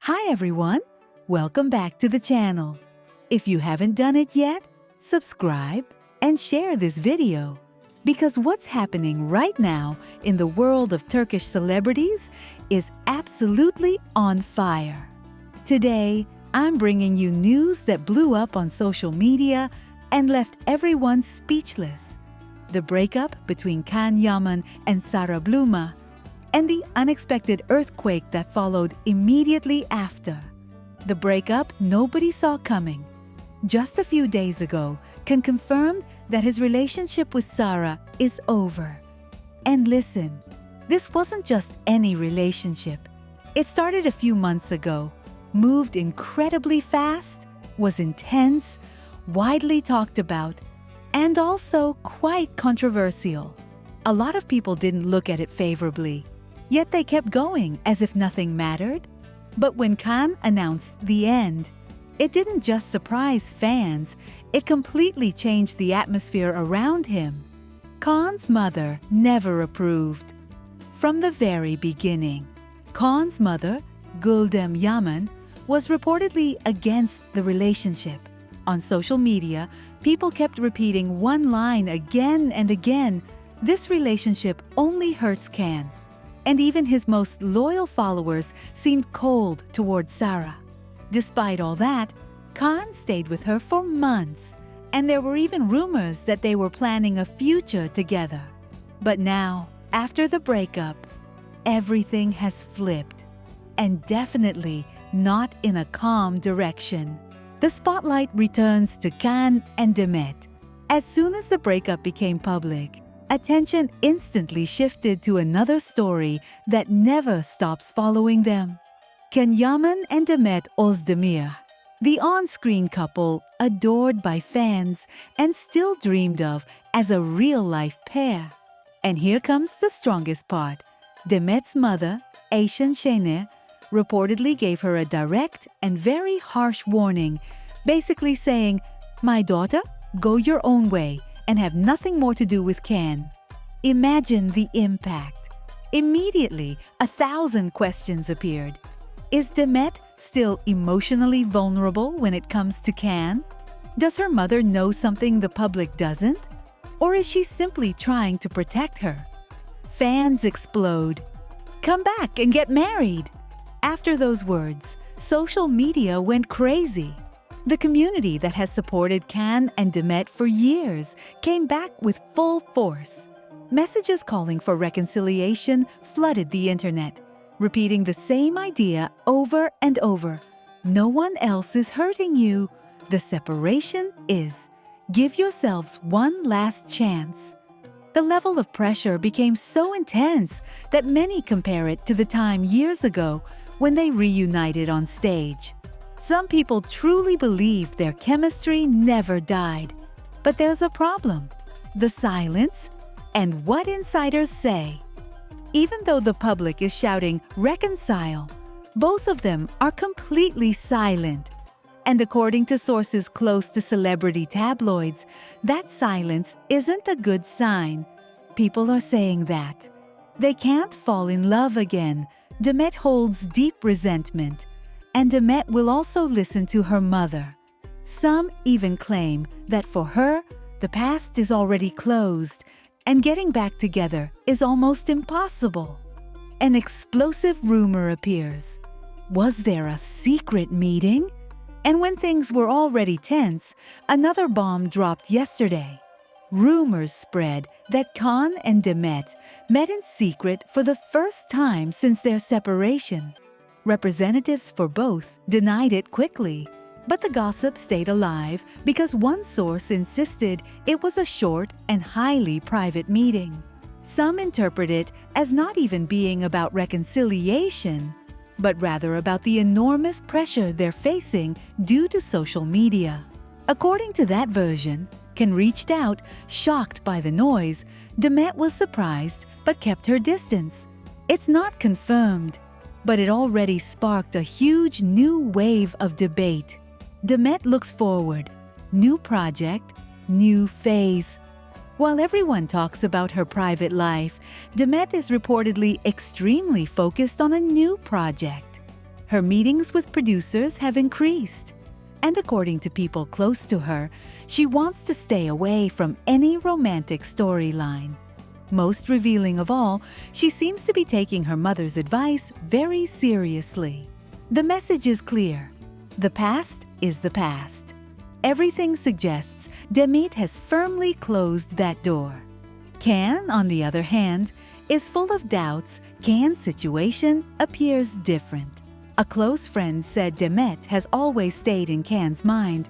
Hi everyone! Welcome back to the channel. If you haven't done it yet, subscribe and share this video. Because what's happening right now in the world of Turkish celebrities is absolutely on fire. Today, I'm bringing you news that blew up on social media and left everyone speechless. The breakup between Yaman and Sara Bluma, and the unexpected earthquake that followed immediately after. The breakup nobody saw coming. Just a few days ago, Can confirmed that his relationship with Sara is over. And listen, this wasn't just any relationship. It started a few months ago, moved incredibly fast, was intense, widely talked about, and also quite controversial. A lot of people didn't look at it favorably. Yet they kept going as if nothing mattered. But when Can announced the end, it didn't just surprise fans, it completely changed the atmosphere around him. Can's mother never approved. From the very beginning, Can's mother, Yaman, was reportedly against the relationship. On social media, people kept repeating one line again and again, "This relationship only hurts Can." And even his most loyal followers seemed cold toward Sara. Despite all that, Can stayed with her for months, and there were even rumors that they were planning a future together. But now, after the breakup, everything has flipped, and definitely not in a calm direction. The spotlight returns to Can and Demet. As soon as the breakup became public, attention instantly shifted to another story that never stops following them. Yaman and Demet Özdemir, the on-screen couple adored by fans and still dreamed of as a real-life pair. And here comes the strongest part. Demet's mother, Ayşen Şener, reportedly gave her a direct and very harsh warning, basically saying, "My daughter, go your own way and have nothing more to do with Can." Imagine the impact. Immediately, 1,000 questions appeared. Is Demet still emotionally vulnerable when it comes to Can? Does her mother know something the public doesn't? Or is she simply trying to protect her? Fans explode. "Come back and get married." After those words, social media went crazy. The community that has supported Can and Demet for years came back with full force. Messages calling for reconciliation flooded the internet, repeating the same idea over and over. No one else is hurting you. The separation is. Give yourselves one last chance. The level of pressure became so intense that many compare it to the time years ago when they reunited on stage. Some people truly believe their chemistry never died. But there's a problem: the silence and what insiders say. Even though the public is shouting reconcile, both of them are completely silent. And according to sources close to celebrity tabloids, that silence isn't a good sign. People are saying that they can't fall in love again. Demet holds deep resentment. And Demet will also listen to her mother. Some even claim that for her, the past is already closed, and getting back together is almost impossible. An explosive rumor appears. Was there a secret meeting? And when things were already tense, another bomb dropped yesterday. Rumors spread that Can and Demet met in secret for the first time since their separation. Representatives for both denied it quickly, but the gossip stayed alive because one source insisted it was a short and highly private meeting. Some interpret it as not even being about reconciliation, but rather about the enormous pressure they're facing due to social media. According to that version, Can reached out, shocked by the noise. Demet was surprised but kept her distance. It's not confirmed, but it already sparked a huge new wave of debate. Demet looks forward. New project, new phase. While everyone talks about her private life, Demet is reportedly extremely focused on a new project. Her meetings with producers have increased. And according to people close to her, she wants to stay away from any romantic storyline. Most revealing of all, she seems to be taking her mother's advice very seriously. The message is clear. The past is the past. Everything suggests Demet has firmly closed that door. Can, on the other hand, is full of doubts. Can's situation appears different. A close friend said Demet has always stayed in Can's mind,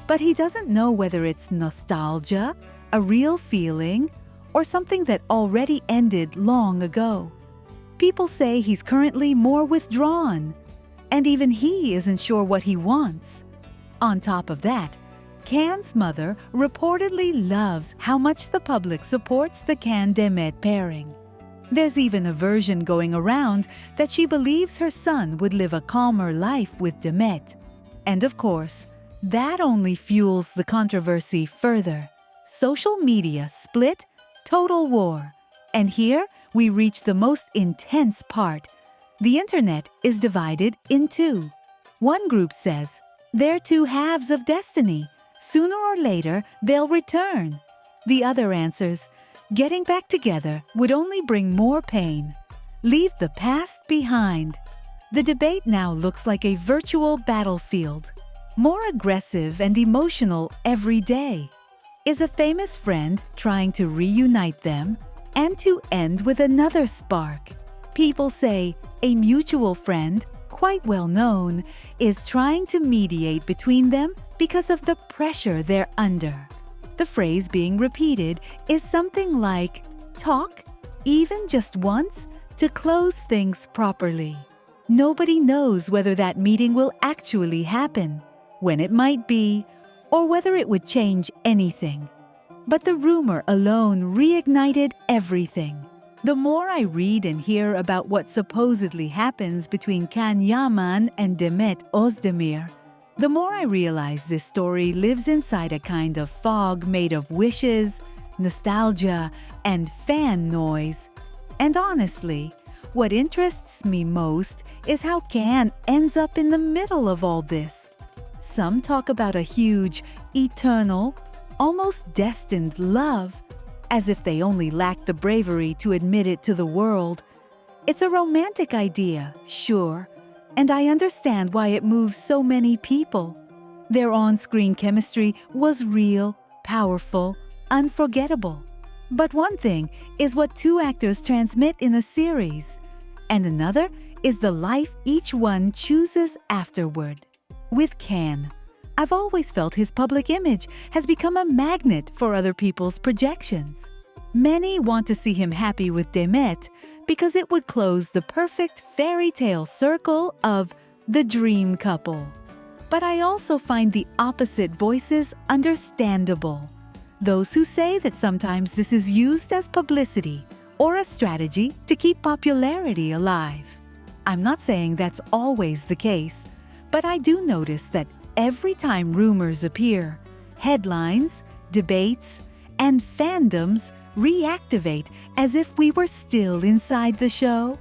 but he doesn't know whether it's nostalgia, a real feeling, or something that already ended long ago. People say he's currently more withdrawn, and even he isn't sure what he wants. On top of that, Can's mother reportedly loves how much the public supports the Can-Demet pairing. There's even a version going around that she believes her son would live a calmer life with Demet. And of course, that only fuels the controversy further. Social media split, total war. And here we reach the most intense part. The internet is divided in two. One group says, they're two halves of destiny. Sooner or later, they'll return. The other answers, getting back together would only bring more pain. Leave the past behind. The debate now looks like a virtual battlefield, more aggressive and emotional every day. Is a famous friend trying to reunite them and to end with another spark? People say a mutual friend, quite well known, is trying to mediate between them because of the pressure they're under. The phrase being repeated is something like, talk, even just once, to close things properly. Nobody knows whether that meeting will actually happen, when it might be, or whether it would change anything. But the rumor alone reignited everything. The more I read and hear about what supposedly happens between Can Yaman and Demet Özdemir, the more I realize this story lives inside a kind of fog made of wishes, nostalgia, and fan noise. And honestly, what interests me most is how Can ends up in the middle of all this. Some talk about a huge, eternal, almost destined love, as if they only lack the bravery to admit it to the world. It's a romantic idea, sure, and I understand why it moves so many people. Their on-screen chemistry was real, powerful, unforgettable. But one thing is what two actors transmit in a series, and another is the life each one chooses afterward. With Can, I've always felt his public image has become a magnet for other people's projections. Many want to see him happy with Demet because it would close the perfect fairy tale circle of the dream couple. But I also find the opposite voices understandable. Those who say that sometimes this is used as publicity or a strategy to keep popularity alive. I'm not saying that's always the case, but I do notice that every time rumors appear, headlines, debates, and fandoms reactivate as if we were still inside the show.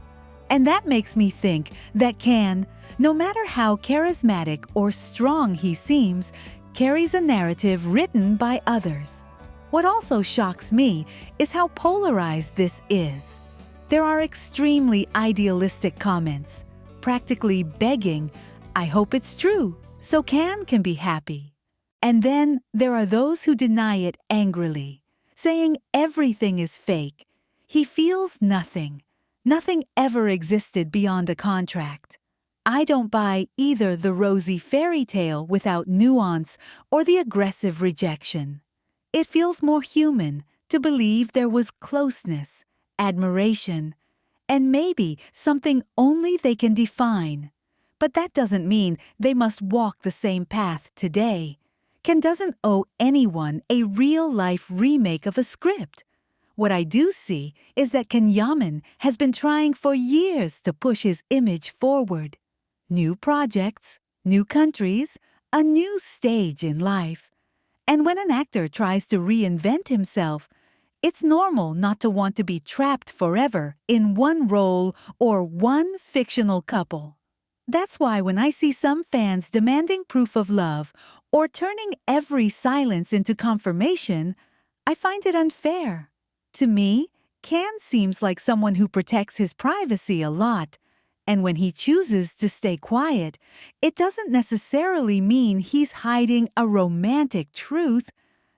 And that makes me think that Can, no matter how charismatic or strong he seems, carries a narrative written by others. What also shocks me is how polarized this is. There are extremely idealistic comments, practically begging, I hope it's true, so Can be happy. And then there are those who deny it angrily, saying everything is fake. He feels nothing. Nothing ever existed beyond a contract. I don't buy either the rosy fairy tale without nuance or the aggressive rejection. It feels more human to believe there was closeness, admiration, and maybe something only they can define. But that doesn't mean they must walk the same path today. Can doesn't owe anyone a real-life remake of a script. What I do see is that Can Yaman has been trying for years to push his image forward. New projects, new countries, a new stage in life. And when an actor tries to reinvent himself, it's normal not to want to be trapped forever in one role or one fictional couple. That's why when I see some fans demanding proof of love or turning every silence into confirmation, I find it unfair. To me, Can seems like someone who protects his privacy a lot. And when he chooses to stay quiet, it doesn't necessarily mean he's hiding a romantic truth.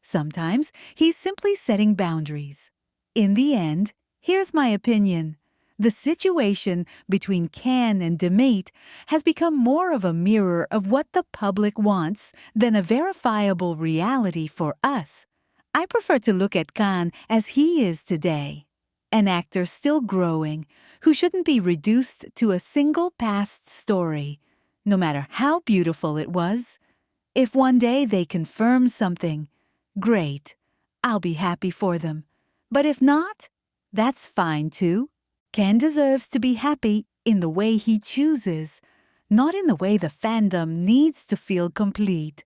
Sometimes he's simply setting boundaries. In the end, here's my opinion. The situation between Can and Demet has become more of a mirror of what the public wants than a verifiable reality for us. I prefer to look at Can as he is today, an actor still growing who shouldn't be reduced to a single past story, no matter how beautiful it was. If one day they confirm something, great, I'll be happy for them. But if not, that's fine too. Ken deserves to be happy in the way he chooses, not in the way the fandom needs to feel complete.